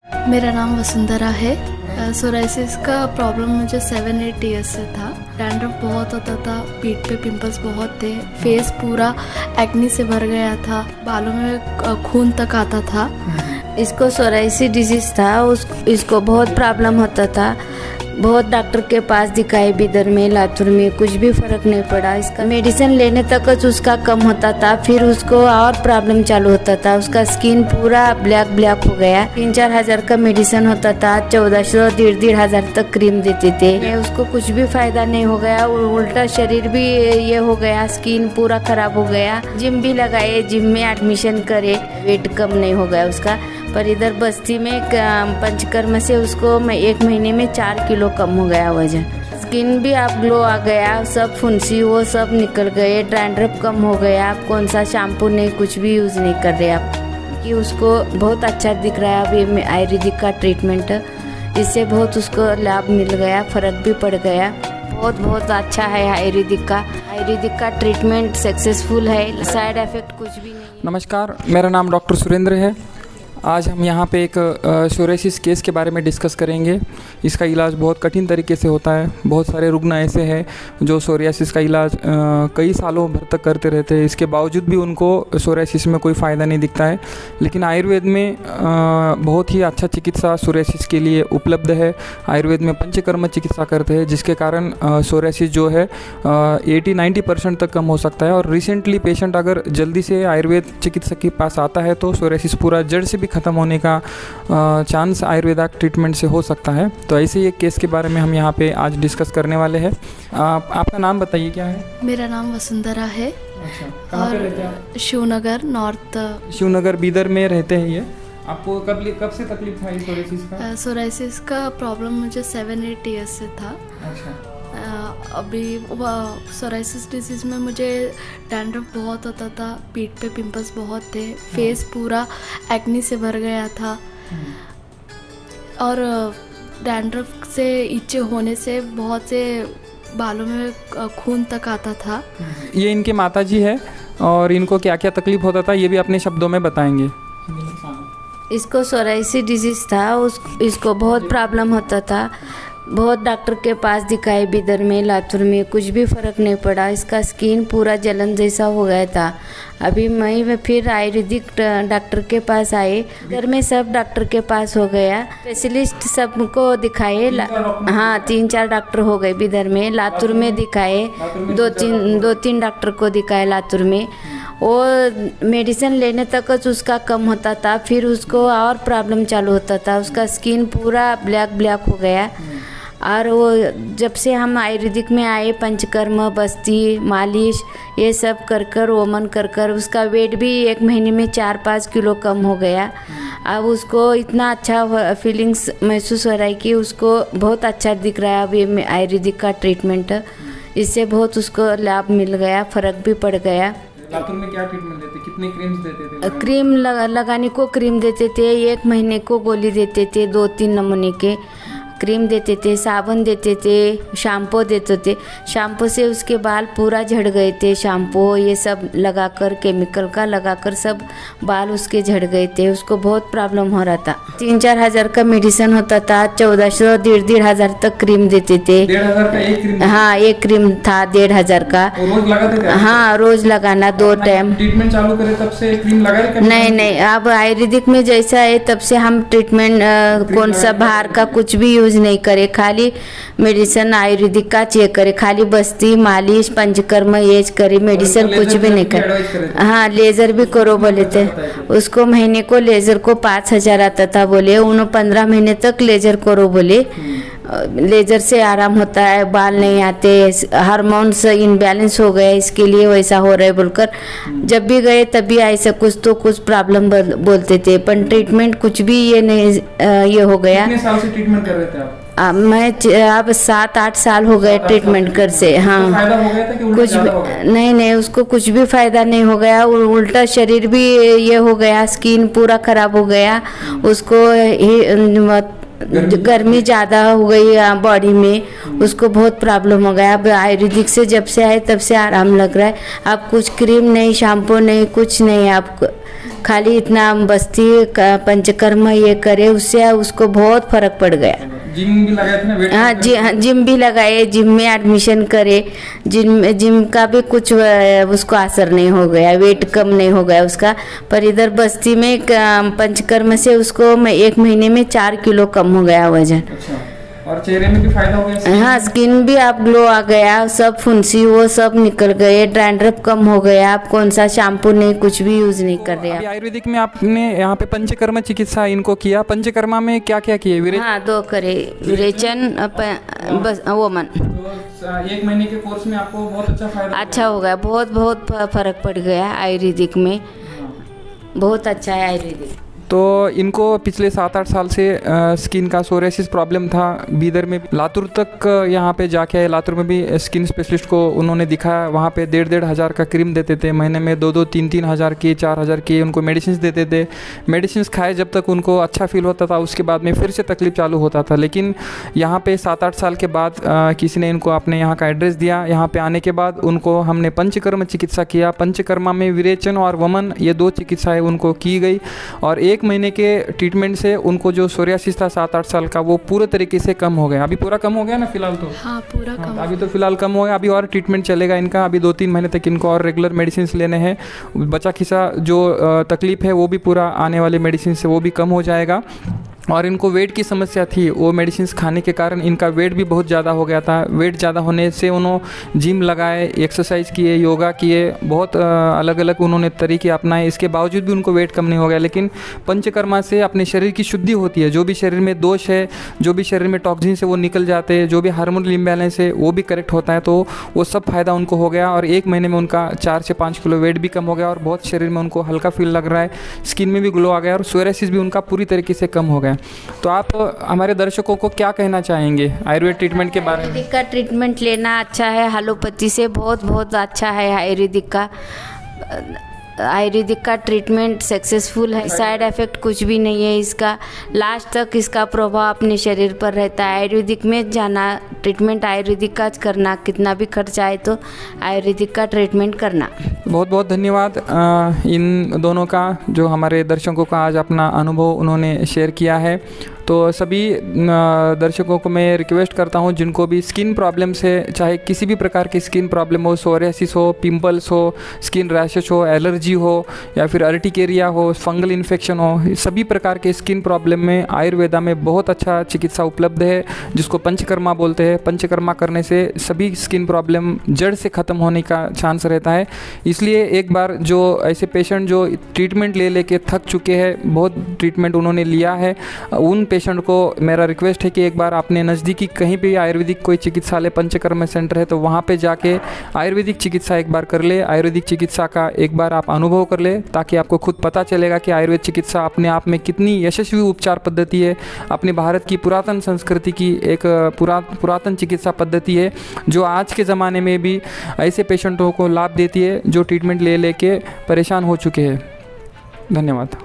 मेरा नाम वसुंधरा है। सोराइसिस का प्रॉब्लम मुझे 7-8 ईयर्स से था। डैंड्रफ बहुत होता था, पीठ पे पिंपल्स बहुत थे, फेस पूरा एक्नी से भर गया था, बालों में खून तक आता था। इसको सोराइसिस डिजीज था, इसको बहुत प्रॉब्लम होता था। बहुत डॉक्टर के पास दिखाए, बिदर में, लातूर में, कुछ भी फर्क नहीं पड़ा। इसका मेडिसिन लेने तक उसका कम होता था, फिर उसको और प्रॉब्लम चालू होता था। उसका स्किन पूरा ब्लैक हो गया। 3-4 हज़ार का मेडिसिन होता था, 1400-1,500 हज़ार तक क्रीम देते थे। उसको कुछ भी फायदा नहीं हो गया, उल्टा शरीर भी ये हो गया, स्किन पूरा खराब हो गया। जिम भी लगाए, जिम में एडमिशन करे, वेट कम नहीं हो गया उसका। पर इधर बस्ती में पंचकर्म से उसको 1 महीने में 4 किलो कम हो गया वजन। स्किन भी आप ग्लो आ गया, सब फुंसी वो सब निकल गए, डैंड्रफ कम हो गया। आप कौन सा शैम्पू नहीं, कुछ भी यूज़ नहीं कर रहे आप, कि उसको बहुत अच्छा दिख रहा है। अभी आयुर्वेदिक का ट्रीटमेंट, इससे बहुत उसको लाभ मिल गया, फ़र्क भी पड़ गया। बहुत अच्छा है आयुर्वेदिक का ट्रीटमेंट सक्सेसफुल है, साइड इफ़ेक्ट कुछ भी नहीं। नमस्कार, मेरा नाम डॉक्टर सुरेंद्र है। आज हम यहाँ पे एक सोराइसिस केस के बारे में डिस्कस करेंगे। इसका इलाज बहुत कठिन तरीके से होता है। बहुत सारे रुग्ण ऐसे हैं जो सोरियासिस का इलाज कई सालों भर तक करते रहते हैं, इसके बावजूद भी उनको सोरियासिस में कोई फ़ायदा नहीं दिखता है। लेकिन आयुर्वेद में बहुत ही अच्छा चिकित्सा सोरियासिस के लिए उपलब्ध है। आयुर्वेद में पंचकर्म चिकित्सा करते हैं, जिसके कारण सोरियासिस जो है 80-90% तक कम हो सकता है। और रिसेंटली पेशेंट अगर जल्दी से आयुर्वेद चिकित्सक के पास आता है तो सोरियासिस पूरा जड़ से भी ख़त्म होने का चांस आयुर्वेदिक ट्रीटमेंट से हो सकता है। तो ऐसे ही एक केस के बारे में हम यहाँ पे आज डिस्कस करने वाले हैं। आपका नाम बताइए, क्या है? मेरा नाम वसुंधरा है। अच्छा, कहाँ पे रहते हैं आप? शिवनगर, नॉर्थ शिवनगर बीदर में रहते हैं। ये आपको कब से तकलीफ था सोराइसिस का? सोराइसिस का प्रॉब्लम मुझे 7-8 ईयर्स से था। अच्छा। अभी सोराइसिस डिजीज़ में मुझे डैंड्रफ बहुत होता था, पीठ पे पिंपल्स बहुत थे, फेस पूरा एक्नी से भर गया था, और डैंड्रफ से इचे होने से बहुत से बालों में खून तक आता था। ये इनके माताजी है और इनको क्या क्या तकलीफ होता था ये भी अपने शब्दों में बताएंगे। इसको सोराइसिस डिजीज था, इसको बहुत प्रॉब्लम होता था। बहुत डॉक्टर के पास दिखाए, बिदर में, लातूर में, कुछ भी फ़र्क नहीं पड़ा। इसका स्किन पूरा जलन जैसा हो गया था। अभी मई में फिर आयुर्वेदिक डॉक्टर के पास आए। घर में सब डॉक्टर के पास हो गया, स्पेशलिस्ट सबको दिखाए। हाँ, 3-4 डॉक्टर हो गए बिदर में। लातूर में दिखाए, 2-3 डॉक्टर को दिखाए लातूर में। वो मेडिसिन लेने तक उसका कम होता था, फिर उसको और प्रॉब्लम चालू होता था। उसका स्किन पूरा ब्लैक हो गया। और वो जब से हम आयुर्वेदिक में आए, पंचकर्म, बस्ती, मालिश, ये सब कर वमन कर उसका वेट भी 1 महीने में 4-5 किलो कम हो गया। अब उसको इतना अच्छा फीलिंग्स महसूस हो रहा है कि उसको बहुत अच्छा दिख रहा है। अब ये आयुर्वेदिक का ट्रीटमेंट, इससे बहुत उसको लाभ मिल गया, फ़र्क भी पड़ गया। लातूर में क्या ट्रीटमेंट देते? कितने क्रीम्स देते थे? क्रीम लगाने को क्रीम देते थे, 1 महीने को गोली देते थे, 2-3 नमूने के क्रीम देते थे, साबुन देते थे, शैम्पू देते थे। शैम्पू से उसके बाल पूरा झड़ गए थे। शैम्पू ये सब लगाकर, केमिकल का लगाकर सब बाल उसके झड़ गए थे। उसको बहुत प्रॉब्लम हो रहा था। 3-4 हज़ार का मेडिसिन होता था, 1400-1,500 हज़ार तक क्रीम देते थे। 1,500 का एक क्रीम? हाँ, एक क्रीम था 1,500 का। रोज लगाते थे? हाँ, रोज लगाना, 2 टाइम। ट्रीटमेंट चालू करे तब से क्रीम लगा रहे? नहीं, अब आयुर्वेदिक में जैसा है तब से हम ट्रीटमेंट कौन सा बाहर का कुछ भी यूज नहीं करे, खाली मेडिसिन आयुर्वेदिक का चेक करे, खाली बस्ती, मालिश, पंचकर्म ये करे, मेडिसिन कुछ भी नहीं करे। हाँ, लेज़र भी करो बोले थे उसको। महीने को लेज़र को 5,000 आता था बोले। उन्होंने 15 महीने तक लेज़र करो बोले। लेज़र से आराम होता है, बाल नहीं आते, हार्मोन्स इनबैलेंस हो गए, इसके लिए वैसा हो रहा है बोलकर जब भी गए तब भी ऐसा कुछ प्रॉब्लम बोलते थे। पर ट्रीटमेंट कुछ भी ये नहीं ये हो गया। कितने साल से ट्रीटमेंट कर रहे थे आप? मैं अब 7-8 साल हो गए ट्रीटमेंट कर से। हाँ, फायदा हो गया था कि कुछ भी नहीं, उसको कुछ भी फायदा नहीं हो गया। उल्टा शरीर भी ये हो गया, स्किन पूरा खराब हो गया। उसको गर्मी ज़्यादा हो गई बॉडी में, उसको बहुत प्रॉब्लम हो गया। अब आयुर्वेदिक से जब से आए तब से आराम लग रहा है। अब कुछ क्रीम नहीं, शैम्पू नहीं, कुछ नहीं। आपको खाली इतना बस्ती का पंचकर्म ये करे, उससे उसको बहुत फर्क पड़ गया। जिम भी लगाए थे ना, वेट हाँ जी, हाँ जिम भी लगाए, जिम में एडमिशन करे, जिम का भी कुछ उसको असर नहीं हो गया, वेट कम नहीं हो गया उसका। पर इधर बस्ती में पंचकर्म से उसको 1 महीने में 4 किलो कम हो गया वजन। अच्छा, और चेहरे में भी फायदा हो गया? हाँ, स्किन भी आप ग्लो आ गया, सब फुंसी वो सब निकल गए, डैंड्रफ कम हो गया। आप कौन सा शैम्पू नहीं, कुछ भी यूज नहीं कर रहे अभी आप। आयुर्वेदिक में आपने यहाँ पे पंचकर्मा चिकित्सा इनको किया। पंचकर्मा में क्या क्या किए? हाँ, 2 करे, विरेचन बस वोमन। तो 1 महीने के कोर्स में आपको बहुत अच्छा फायदा अच्छा हो गया, बहुत फर्क पड़ गया आयुर्वेदिक में, बहुत अच्छा है आयुर्वेदिक। तो इनको पिछले 7-8 साल से स्किन का सोरियासिस प्रॉब्लम था। बीदर में लातूर तक यहाँ पे जाके आए, लातूर में भी स्किन स्पेशलिस्ट को उन्होंने दिखाया। वहाँ पे 1.5 हज़ार का क्रीम देते थे, महीने में 2-2, 3-3 हज़ार की, 4 हज़ार की उनको मेडिसिन देते थे। मेडिसिन खाए जब तक उनको अच्छा फील होता था, उसके बाद में फिर से तकलीफ चालू होता था। लेकिन यहाँ पे 7-8 साल के बाद किसी ने इनको अपने यहाँ का एड्रेस दिया। यहाँ पे आने के बाद उनको हमने पंचकर्म चिकित्सा किया। पंचकर्मा में विरेचन और वमन, ये 2 चिकित्साएँ उनको की गई और 1 महीने के ट्रीटमेंट से उनको जो सोरियासिस था 7-8 साल का, वो पूरे तरीके से कम हो गया। अभी पूरा कम हो गया ना फिलहाल तो? हाँ, पूरा कम। अभी तो फिलहाल कम हो गया। अभी और ट्रीटमेंट चलेगा इनका, अभी 2-3 महीने तक इनको और रेगुलर मेडिसिन लेने हैं। बचा खिसा जो तकलीफ है वो भी पूरा आने वाले मेडिसिन से वो भी कम हो जाएगा। और इनको वेट की समस्या थी, वो मेडिसिन खाने के कारण इनका वेट भी बहुत ज़्यादा हो गया था। वेट ज़्यादा होने से उन्होंने जिम लगाए, एक्सरसाइज किए, योगा किए, बहुत अलग अलग उन्होंने तरीके अपनाए। इसके बावजूद भी उनको वेट कम नहीं हो गया। लेकिन पंचकर्मा से अपने शरीर की शुद्धि होती है, जो भी शरीर में दोष है, जो भी शरीर में टॉक्सिन से वो निकल जाते हैं, जो भी हार्मोनल इम्बैलेंस है वो भी करेक्ट होता है। तो वो सब फायदा उनको हो गया और 1 महीने में उनका 4 से 5 किलो वेट भी कम हो गया और बहुत शरीर में उनको हल्का फील लग रहा है, स्किन में भी ग्लो आ गया और सोरियासिस भी उनका पूरी तरीके से कम हो गया। तो आप हमारे दर्शकों को क्या कहना चाहेंगे आयुर्वेद ट्रीटमेंट के बारे में? आयुर्वेदिक का ट्रीटमेंट लेना अच्छा है, एलोपैथी से बहुत अच्छा है। आयुर्वेदिक का ट्रीटमेंट सक्सेसफुल है, साइड इफ़ेक्ट कुछ भी नहीं है इसका, लास्ट तक इसका प्रभाव अपने शरीर पर रहता है। आयुर्वेदिक में जाना, ट्रीटमेंट आयुर्वेदिक का करना, कितना भी खर्चा आए तो आयुर्वेदिक का ट्रीटमेंट करना। बहुत बहुत धन्यवाद इन दोनों का, जो हमारे दर्शकों का आज अपना अनुभव उन्होंने शेयर किया है। तो सभी दर्शकों को मैं रिक्वेस्ट करता हूं, जिनको भी स्किन प्रॉब्लम्स है, चाहे किसी भी प्रकार की स्किन प्रॉब्लम हो, सोरियासिस हो, पिंपल्स हो, स्किन रैशेस हो, एलर्जी हो या फिर अर्टिकेरिया हो, फंगल इन्फेक्शन हो, सभी प्रकार के स्किन प्रॉब्लम में आयुर्वेदा में बहुत अच्छा चिकित्सा उपलब्ध है, जिसको पंचकर्मा बोलते हैं। पंचकर्मा करने से सभी स्किन प्रॉब्लम जड़ से ख़त्म होने का चांस रहता है। इसलिए एक बार जो ऐसे पेशेंट जो ट्रीटमेंट ले लेके थक चुके हैं, बहुत ट्रीटमेंट उन्होंने लिया है, उन पेशेंट को मेरा रिक्वेस्ट है कि एक बार अपने नज़दीकी कहीं भी आयुर्वेदिक कोई चिकित्सालय पंचकर्म सेंटर है तो वहाँ पे जाके आयुर्वेदिक चिकित्सा एक बार कर ले, आयुर्वेदिक चिकित्सा का एक बार आप अनुभव कर ले, ताकि आपको खुद पता चलेगा कि आयुर्वेद चिकित्सा अपने आप में कितनी यशस्वी उपचार पद्धति है, अपने भारत की पुरातन संस्कृति की एक पुरातन चिकित्सा पद्धति है, जो आज के ज़माने में भी ऐसे पेशेंटों को लाभ देती है जो ट्रीटमेंट ले लेके परेशान हो चुके हैं। धन्यवाद।